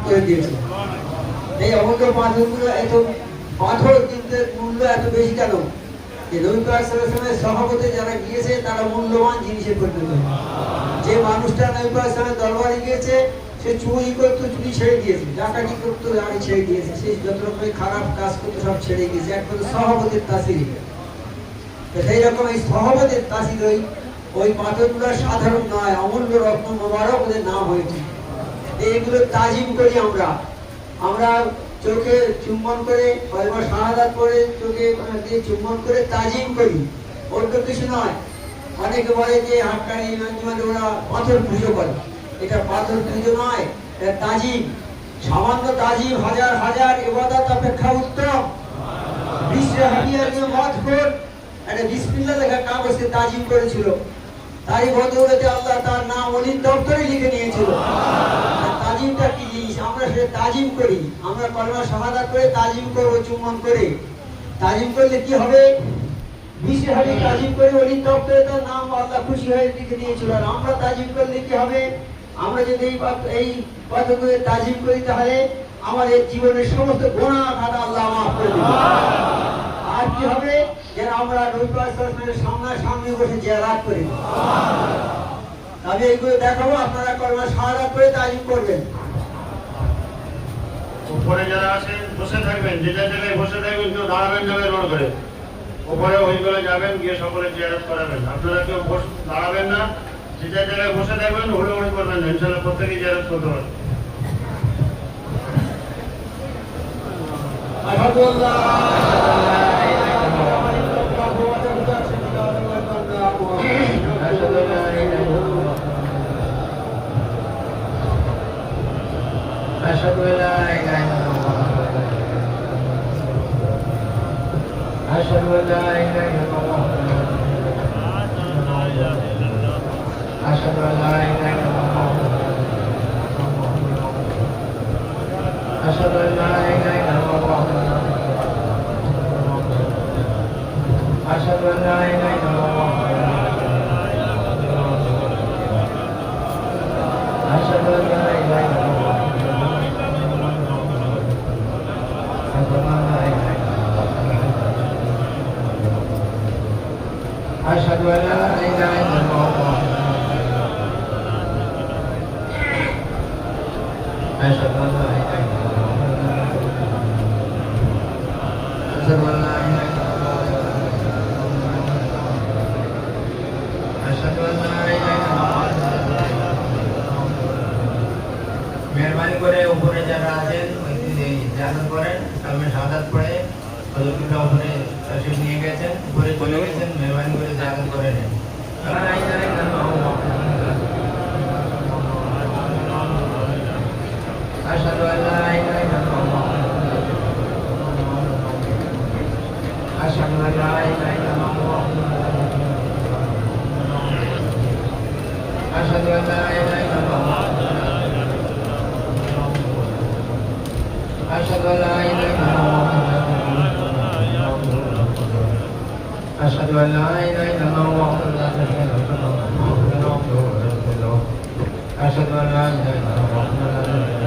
করে দিয়েছে। এই অমূল্য পাথরগুলো এত পাথর কিন্তু মূল্য এত বেশি কেন? যে নবী পাক সাল্লাল্লাহু আলাইহি ওয়াসাল্লামের সহবতে যারা গিয়েছে তারা মূল্যবান জিনিসে পরিণত হয়েছে। যে মানুষটা নবী পাক সাল্লাল্লাহু আলাইহি ওয়াসাল্লামের দরবারে গিয়েছে সে চুরি করতো, চুরি ছেড়ে দিয়েছে, ডাকাতি করতো, ডাকাতি ছেড়ে দিয়েছে, সে যত রকমের খারাপ কাজ করতো সব ছেড়ে গিয়েছে একমাত্র সহবতের তাসিরে। সেই রকম এই সহবতের তাসির ওই পাথরগুলো সাধারণ নয়, অমূল্য রত্ন মোবারক ওদের নাম হয়েছে। এইগুলো তাজিম করি আমরা। আমরা চোখে চুম্বন করে কলমা শাহাদাত পড়ে চোখে দিয়ে চুম্বন করে তাজিম করি, অন্য কিছু নয়। অনেকে বলে যে হাক্কানি মানে ওরা পাথর পুজো করে, এটা পাথর পুজো নয়, এটা তাজিম। সামান্য তাজিম হাজার হাজার ইবাদত অপেক্ষা উত্তম। বিশ্ব হাদিয়া নিয়ে মত করে একটা বিসমিল্লাহ লেখা কাগজে তাজিম করেছিল, তারই বদৌলতে আল্লাহ তার নাম ওলির দপ্তরে লিখে নিয়েছিল। তাজিমটা কি জিনিস? আমরা সেটা তাজিম করি। আমরা কলমা শাহাদাত করে তাজিম করবো, চুম্বন করে। তাজিম করলে কি হবে? বিশ্ব হাদিয়া তাজিম করে ওলির দপ্তরে তার নাম আল্লাহ খুশি হয়ে লিখে দিয়েছিল। আর আমরা তাজিম করলে কি হবে? আমরা যদি এই কথাগুলো তাজিম করি তাহলে আমাদের জীবনের সমস্ত গুনাহ খাতা আল্লাহ মাফ করে দিবেন। আর কি হবে? যেন আমরা নবী পাক সাল্লাল্লাহু আলাইহি ওয়াসাল্লামের সামনাসামনি বসে জিয়ারত করি। আমি এইগুলো দেখাবো, আপনারা কলমা শাহাদাত করে তাজিম করবেন। উপরে যারা আছেন বসে থাকবেন, যে জায়গায় বসে থাকবেন, কেউ দাঁড়াবেন যাবে রোড করে। উপরে ওইগুলো যাবেন, গিয়ে সকলে জিয়ারত করাবেন। আপনারা কেউ দাঁড়াবেন না, যে জায়গায় বসে থাকবেন হুড়োহুড়ি করবেন না, ইনশাআল্লাহ প্রত্যেকে জিয়ারত করতে পারবেন। أشهد أن لا إله إلا الله أشهد أن لا إله إلا الله أشهد أن لا إله إلا الله أشهد أن لا إله إلا الله أشهد أن لا إله إلا الله أشهد أن لا إله إلا الله أشهد أن لا إله إلا الله أشهد أن لا إله إلا الله أشهد أن لا إله إلا الله أشهد أن لا إله إلا الله মেহরবানি করে উপরে যারা আছেন জানাত করেন, কালমে শাহাদাত পড়ে হযরতুল্লাহ উপরে তশরিফ নিয়ে গেছেন, উপরে চলে গেছেন, মেহরবানি করে জানাত করে নেন। আশহাদু আল্লা ইলাহা ইল্লাল্লাহ আশহাদু আল্লা ইলাহা ইল্লাল্লাহ আশহাদু আল্লা ইলাহা ইল্লাল্লাহ أشهد أن لا إله إلا الله أشهد أن لا إله إلا الله أشهد أن لا إله إلا الله